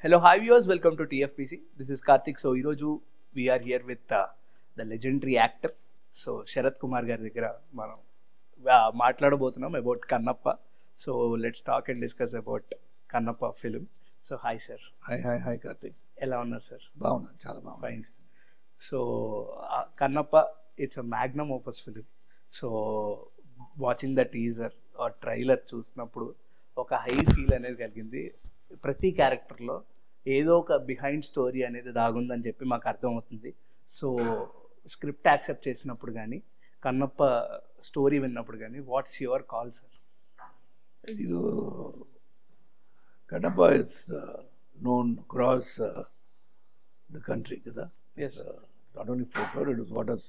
Hello, hi viewers, welcome to TFPC. This is Karthik. So, ఈరోజు we are here with the legendary actor. So, Sarath Kumar గారి దగ్గర మనం మాట్లాడబోతున్నాం about Kannappa. So, let's talk and discuss about Kannappa film. So, hi sir. Hi Karthik. ఎలా ఉన్నారు sir? బాగున్నాను, చాలా బాగున్నాను. Fine. So, Kannappa it's a magnum opus film. So, watching the teaser or trailer చూసినప్పుడు ఒక హై ఫీల్ అనేది కలిగింది. ప్రతి క్యారెక్టర్లో ఏదో ఒక బిహైండ్ స్టోరీ అనేది దాగుందని చెప్పి మాకు అర్థమవుతుంది. సో స్క్రిప్ట్ యాక్సెప్ట్ చేసినప్పుడు కానీ కన్నప్ప స్టోరీ విన్నప్పుడు కానీ వాట్స్ యువర్ కాల్ సార్? ఇది Kannappa is known across the country కదా. Yes. Not only folklore, it is what has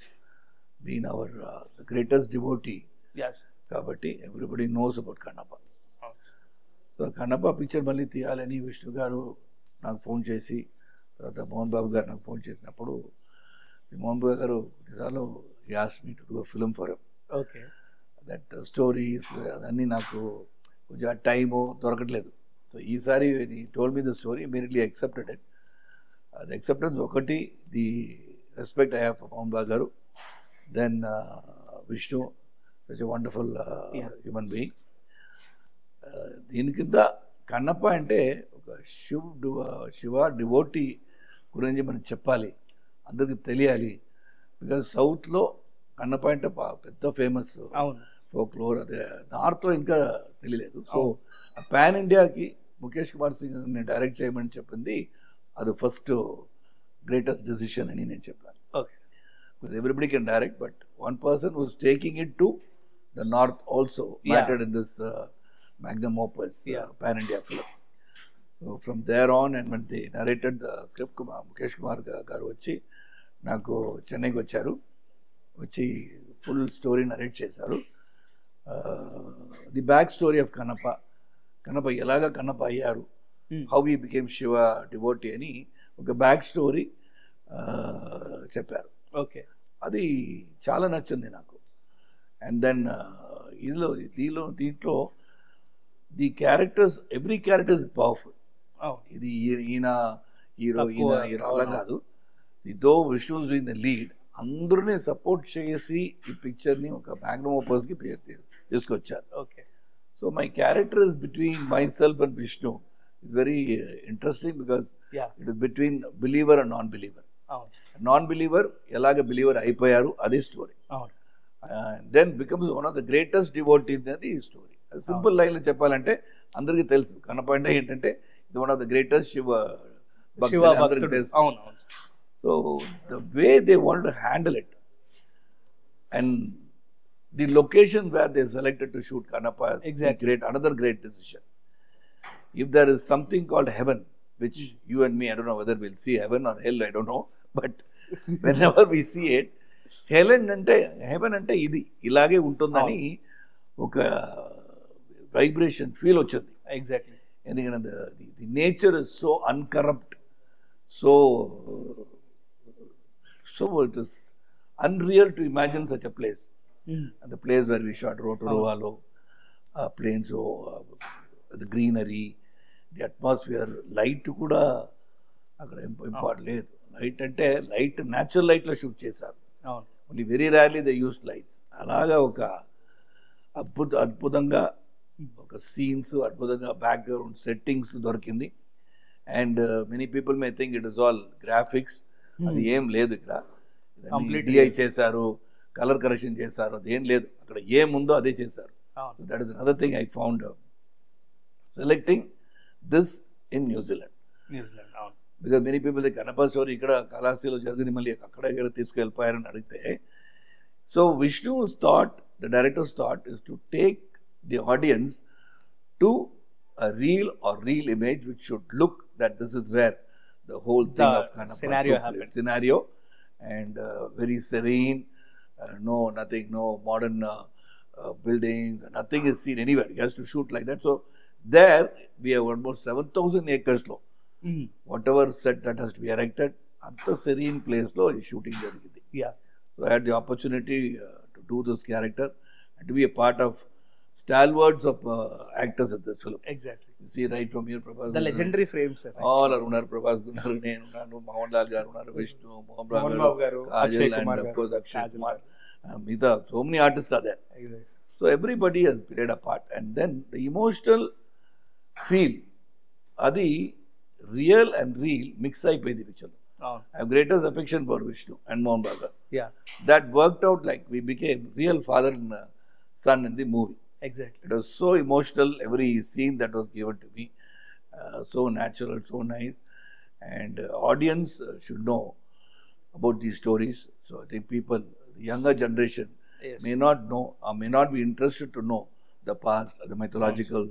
been our the greatest devotee. Yes. కాబట్టి everybody knows about Kannappa. So Kannappa picture మళ్ళీ తీయాలని విష్ణు గారు నాకు ఫోన్ చేసి, తర్వాత మోహన్ బాబు గారు నాకు ఫోన్ చేసినప్పుడు, మోహన్ బాబు గారు నిజాలు as me to do a film for okay. That stories అన్నీ నాకు కొంచెం టైము దొరకట్లేదు. సో ఈసారి told me the story, immediately accepted it. అది యాక్సెప్టెన్స్ ఒకటి, the respect I have for Mohan Babu garu, then Vishnu such a wonderful human being. దీని కింద కన్నప్ప అంటే ఒక శివ డివోటీ గురించి మనం చెప్పాలి, అందరికి తెలియాలి. బికాజ్ సౌత్లో కన్నప్ప అంటే పెద్ద ఫేమస్ ఫోక్లోర్, అదే నార్త్లో ఇంకా తెలియలేదు. సో పాన్ ఇండియాకి ముఖేష్ కుమార్ సింగ్ డైరెక్ట్ చేయమని చెప్పింది, అది ఫస్ట్ గ్రేటెస్ట్ డెసిషన్ అని నేను చెప్పాను. Because everybody can direct, but one person was taking it to the north also mattered in this magnum opus pan India film. So from there on, and when they narrated the script, Mukesh Kumar garu vachi naku Chennai ki vacharu, vachi full story narrate chesaru. The back story of Kannappa elaga Kannappa ayyaru, how he became Shiva devotee ani oka back story chepparu. Okay. Adi chaala nachindi naku. And then దీంట్లో the characters, every character is powerful. ఇది ఈయన hero అలా కాదు. Though Vishnu is doing the lead, అందరూనే support చేసి ఈ పిక్చర్ని ఒక మ్యాగ్నమ్ ఓపస్కి తీసుకొచ్చారు. So my character is between myself and Vishnu. It's very interesting because it is between believer and non believer. Non believer ఎలాగ బిలీవర్ అయిపోయారు, అదే story. Then becomes one of the greatest devotee అనేది ఈ story. Simple లైన్లో చెప్పాలంటే అందరికీ తెలుసు, కన్నప్ప అంటే ఏంటంటే ఇది one of the greatest Shiva భక్తులు, అందరికీ తెలుసు. So the way they want to handle it and the location where they selected to shoot Kannappa, great, another great decision. If there is something called heaven, which you and me, I don't know whether will see heaven or hell, I don't know, but whenever we see it, heaven అంటే ఇది ఇలాగే ఉంటుందని ఒక vibration feel వచ్చింది. Exactly. ఎందుకంటే the nature is so uncorrupt, so it is unreal to imagine such a place. And the place where we shot రోటోరువాలో, plains, the greenery, the atmosphere, light కూడా అక్కడ ఇంపార్టెంట్ లేదు. లైట్ అంటే light natural లైట్లో shoot చేశారు, only very rarely they used lights. అలాగా ఒక అద్భుతంగా ఒక సీన్స్, అద్భుతంగా బ్యాక్గ్రౌండ్ సెట్టింగ్స్ దొరికింది. And many people may think it is all graphics, అది ఏం లేదు. ఇక్కడ డిఐ చేశారు, కలర్ కరెక్షన్ చేశారు, అది ఏం లేదు. అక్కడ ఏముందో అదే చేశారు. That is another thing I found selecting this in New Zealand. Because many people Kannappa story ఇక్కడ కళాశాలలో జరిగింది, మళ్ళీ అక్కడ ఇక్కడ తీసుకెళ్ళిపోయారని అడిగితే, so విష్ణు's thought, the director's thought is to take the audience to a real image which should look that this is where the whole thing of Kannappa scenario happens. Scenario, and very serene, no modern buildings, nothing is seen anywhere. He has to shoot like that. So there we have almost 7,000 acres lo, whatever set that has to be erected, at the serene place lo is shooting jarigindi. So I had the opportunity to do this character and to be a part of stalwarts of actors in this film. Exactly. You see right from here, Prabhas. The legendary frames, sir. All are Unar, Prabhas Gunnar, Nenu, Nanu, Mohanlal Garu, Unar, Vishnu, Mohan Mohan Babu garu, Akshay Kajal, Kumar and of garu, course Akshay Kajal Kumar. garu. Mita, so many artists are there. Exactly. So everybody has played a part. And then the emotional feel, adi real and real mix అయిపోయింది picture. I have greatest affection for Vishnu and Mohan Babu. Yeah. That worked out like we became real father and son in the movie. Exactly. It was so emotional, every scene that was given to me. So natural, so nice. And audience should know about these stories. So I think people, the younger generation, Yes. may not know or may not be interested to know the past, the mythological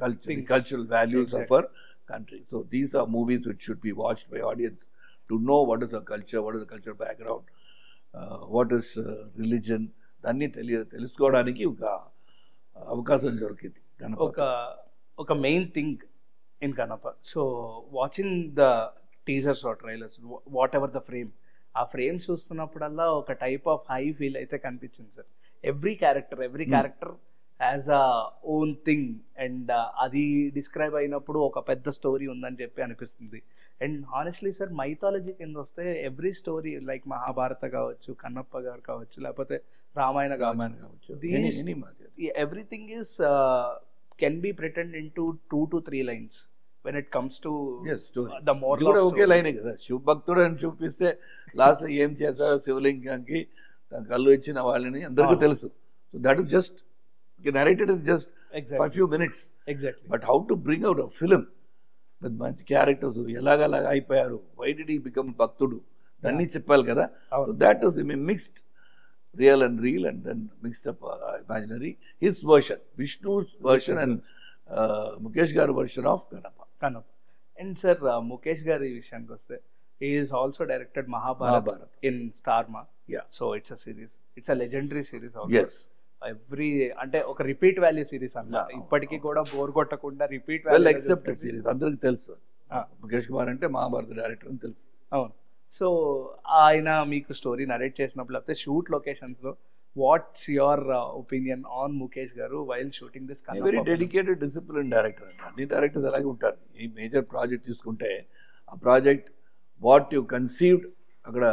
culture, the Things. cultural values Exactly. of our country. So these are movies which should be watched by audience to know what is our culture, what is the cultural background, what is religion. దాన్ని తెలుసుకోవడానికి ఒక అవకాశం దొరికింది ఒక main thing in Kannappa. So watching the teasers or trailers, whatever the frame, ఆ frame చూస్తున్నప్పుడల్లా ఒక type of high feel అయితే కనిపించింది sir. Every character has a own thing, and అది డిస్క్రైబ్ అయినప్పుడు ఒక పెద్ద స్టోరీ ఉందని చెప్పి అనిపిస్తుంది. అండ్ హానెస్ట్లీ సార్, మైథాలజీ కింద వస్తే ఎవ్రీ స్టోరీ లైక్ మహాభారత కావచ్చు, కన్నప్ప గారు కావచ్చు, లేకపోతే రామాయణ కావచ్చు, everything is can be pretend in to 2 to 3 lines when it comes to the moral of ఒకే లైనే కదా. శివభక్తుడు అని చూపిస్తే లాస్ట్ లో ఏం చేశారు శివలింగానికి, కళ్ళు ఇచ్చిన వాళ్ళని అందరికీ తెలుసు. So that is just narrated in just for a few minutes. Exactly. But how to bring out a film with మంచి క్యారెక్టర్స్ ఎలాగలాగా అయిపోయారు, why did he become భక్తుడు, దాన్ని చెప్పాలి కదా. So that is mixed real and real, and then mixed up imaginary. His version, Vishnu's version, and Mukesh garu version of Kanappa. And sir, Mukesh garu విషయానికి వస్తే, he is also directed Mahabharat in Starma. Yeah. So it's a series, it's a legendary series also. Yes. Every అంటే ఒక repeat value series అన్న, ఇప్పటికీ కూడా bore కొట్టకుండా repeat well accepted series, అందరికి తెలుసు. ముఖేష్ కుమార్ అంటే మహాభారత డైరెక్టర్ అని తెలుసు. అవును. సో ఆయన మీకు స్టోరీ నరేట్ చేసినప్పుడు, లేకపోతే షూట్ లొకేషన్స్ లో, what's your opinion on Mukesh garu while shooting this? Very dedicated, discipline director అండి. అన్ని డైరెక్టర్స్ అలాగే ఉంటారు. ఈ మేజర్ ప్రాజెక్ట్ తీసుకుంటే ఆ ప్రాజెక్ట్ వాట్ యు కన్సీవ్డ్ అక్కడ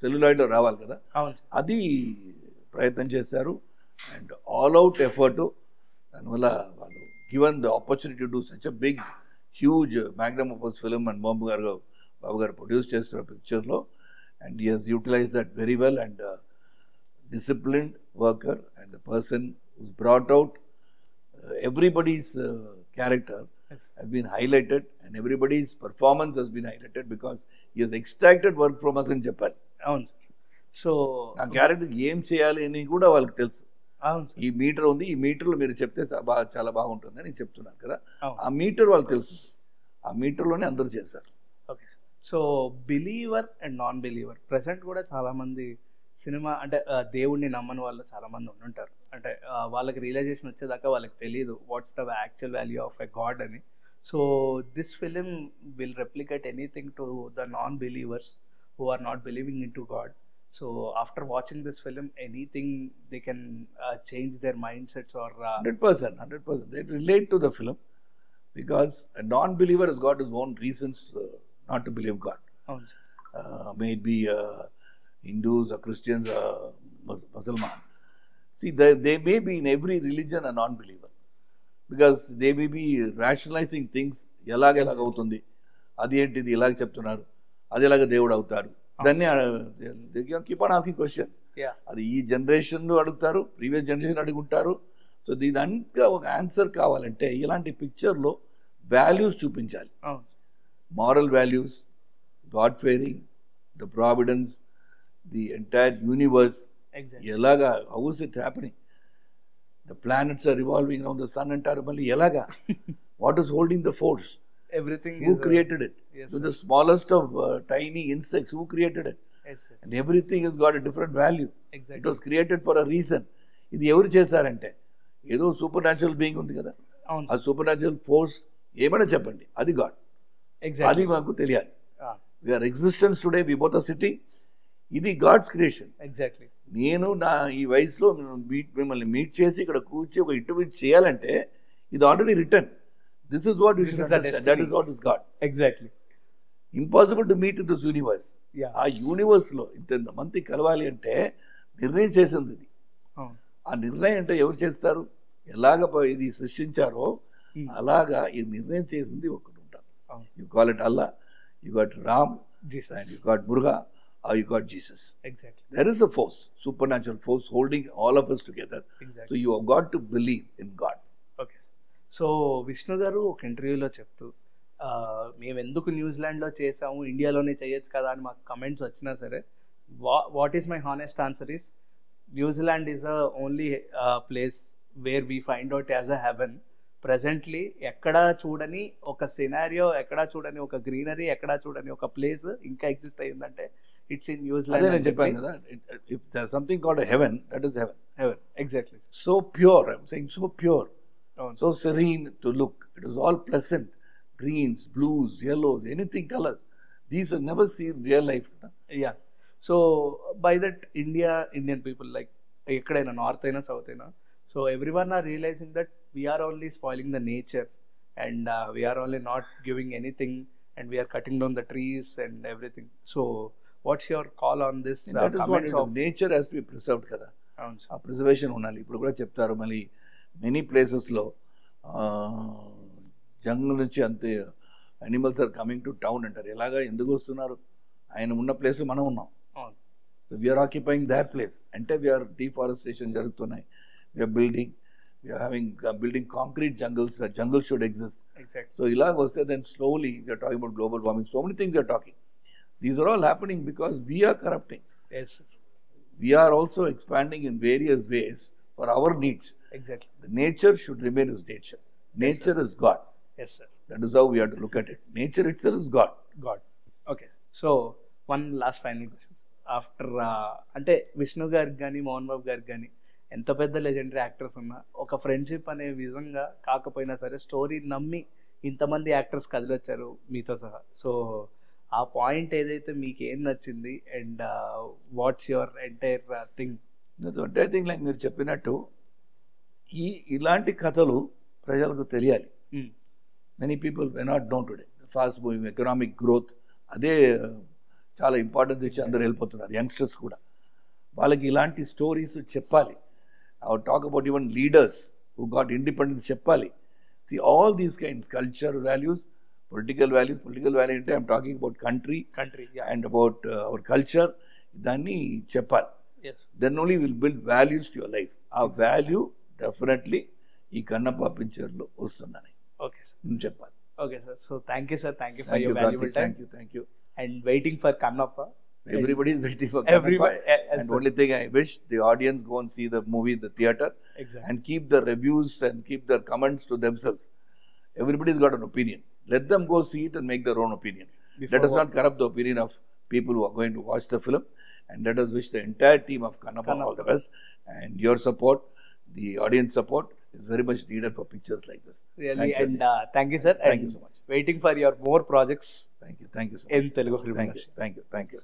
సెల్యులాయిడ్ లో రావాలి కదా, అది ప్రయత్నం చేశారు. అండ్ ఆల్ అవుట్ ఎఫర్ట్, దానివల్ల వాళ్ళు given the opportunity to do such a big huge magnum opus film, and Babu garu produce చేస్తున్న పిక్చర్లో, and he has utilize that very well. And disciplined worker, and the person who brought out everybody's character has been highlighted, and everybody's performance has been highlighted because he has extracted work from us in Japan. అవును sir. So ఆ character ఏం చేయాలి అని కూడా వాళ్ళకి తెలుసు. అవును sir. ఈ మీటర్ ఉంది, ఈ మీటర్లో మీరు చెప్తే చాలా బాగుంటుంది అని చెప్తున్నాను కదా, ఆ మీటర్ వాళ్ళకి తెలుసు. ఆ మీటర్లోనే అందరూ చేశారు. Okay sir. So believer and non believer, present కూడా చాలామంది సినిమా అంటే దేవుడిని నమ్మని వాళ్ళు చాలామంది ఉంటుంటారు. అంటే వాళ్ళకి రియలైజేషన్ వచ్చేదాకా వాళ్ళకి తెలియదు what's the actual value of a god అని. So this film will replicate anything to the non believers who are not believing into God. So after watching this film, anything they can change their mindsets or 100%. They relate to the film because a non-believer has got his own reasons not to believe God. May it be Hindus or Christians or Muslims. See, they may be in every religion a non-believer because they may be rationalizing things. Elaga avutundi, adi entidi ilaga cheptunnaru, అది ఎలాగ దేవుడు అవుతారు, దాన్ని keep on asking questions. అది ఈ జనరేషన్లో అడుగుతారు, previous generation అడుగుంటారు. So దీని అంతా ఒక ఆన్సర్ కావాలంటే ఇలాంటి పిక్చర్లో వాల్యూస్ చూపించాలి. Moral values, god fearing, the providence, the entire universe, ఎలాగా, how is it happening, the planets are revolving around the sun అంటారు, మళ్ళీ ఎలాగా, what is holding the force, everything, who created it? Yes, to the smallest of tiny insects, who created it? Yes, sir. And everything has got a different value. Exactly. It was created for a reason. ఇది ఎవరు చేశారంటే ఏదో super natural being ఉంది కదా, ఆ super natural force ఏమైనా చెప్పండి, అది గాడ్. అది మాకు తెలియాలి. We are existence today, we both are sitting. ఇది గాడ్స్ క్రియేషన్. ఎగ్జాక్ట్లీ. నేను నా ఈ వయసులో మిమ్మల్ని మీట్ చేసి ఇక్కడ కూర్చి ఒక ఇంటర్వ్యూ చేయాలంటే ఇది already return. This is what you should understand. That is what is God. Exactly. Impossible to meet in this universe. ఆ యూనివర్స్లో ఇంతమంది కలవాలి అంటే నిర్ణయం చేసింది ఇది. ఆ నిర్ణయం అంటే ఎవరు చేస్తారు? ఎలాగ ఇది సృష్టించారో అలాగా ఈ నిర్ణయం చేసింది ఒకటి ఉంటారు. You call it Allah, you got Ram, and you got Muruga, or you got Jesus. Exactly. There is a force, supernatural force holding all of us together. Exactly. So you have got to believe in God. Okay. So Vishnu గారు ఒక ఇంటర్వ్యూలో చెప్తూ మేము ఎందుకు న్యూజిలాండ్లో చేసాము, ఇండియాలోనే చేయొచ్చు కదా అని మాకు కమెంట్స్ వచ్చినా సరే, what is my honest answer is New Zealand is a only place where we find out as a heaven. Presently ఎక్కడా చూడని ఒక సినారియో, ఎక్కడా చూడని ఒక గ్రీనరీ, ఎక్కడా చూడని ఒక ప్లేస్ ఇంకా ఎగ్జిస్ట్ అయ్యిందంటే ఇట్స్ ఇన్ న్యూజిలాండ్. నేను చెప్పాను కదా, if there's something called a heaven, that is heaven. Heaven, exactly. So pure, I'm saying so pure. So serene to look. It was all pleasant. Greens, blues, yellows, anything colors. These are never seen in real life. Yeah. So by that Indian people, like ekkadaina north aina south aina, so everyone are realizing that we are only spoiling the nature, and we are only not giving anything, and we are cutting down the trees and everything. So what's your call on this? That is what it is. Nature has to be preserved kada. ఆ preservation ఉండాలి. ఇప్పుడు కూడా చెప్తారు మళ్ళీ many ప్లేసెస్లో jungle నుంచి అంతే animals are coming to town అంటారు. ఎలాగా ఎందుకు వస్తున్నారు? ఆయన ఉన్న ప్లేస్లో మనం ఉన్నాం. So we are occupying that place. అంటే వీఆర్ డిఫారెస్టేషన్ జరుగుతున్నాయి. We are building, we are having building concrete jungles. Jungle should exist. So ఇలాగ వస్తే then slowly we are talking about global warming. So many things we are talking. These are all happening because we are corrupting. Yes, sir. We are also expanding in various ways for our needs. Exactly. The nature should remain as nature. Nature is God. Yes, sir. That is how we have to look at it. Nature itself is God. God. Okay. So one last final question. After అంటే విష్ణు గారికి కానీ మోహన్ బాబు గారికి కానీ ఎంత పెద్ద legendary actors ఉన్నా ఒక friendship అనే విధంగా కాకపోయినా సరే స్టోరీ నమ్మి ఇంతమంది యాక్టర్స్ కదిలొచ్చారు మీతో సహా. సో ఆ పాయింట్ ఏదైతే మీకు ఏం నచ్చింది, and what's your entire thing? Entire thing like మీరు చెప్పినట్టు ఇలాంటి కథలు ప్రజలకు తెలియాలి. Many people we not know today. Fast moving economic growth అదే చాలా ఇంపార్టెన్స్ ఇచ్చి అందరూ వెళ్ళిపోతున్నారు. యంగ్స్టర్స్ కూడా వాళ్ళకి ఇలాంటి స్టోరీస్ చెప్పాలి. I talk about even leaders who got independence చెప్పాలి. See all these kinds, culture values, political values అంటే I'm talking about country and about our culture. దాన్ని చెప్పాలి. Then only will build values to your life. ఆ value definitely ఈ కన్నప్ప పిక్చర్లో వస్తుందని నేను చెప్పాలి. Okay sir. So thank you sir. Thank you for your valuable time. Thank you. And waiting for Kannappa. Everybody is waiting for Kannappa. And only thing I wish the audience go and see the movie in the theater. Exactly. And keep the reviews and keep their comments to themselves. Everybody's got an opinion. Let them go see it and make their own opinion. Let us not corrupt the opinion of people who are going to watch the film. And let us wish the entire team of Kannappa all the best. And your support, the audience support, is very much needed for pictures like this. Really, thank you sir. Thank you so much. Waiting for your more projects. Thank you so much. In Telugu film industry. Thank you.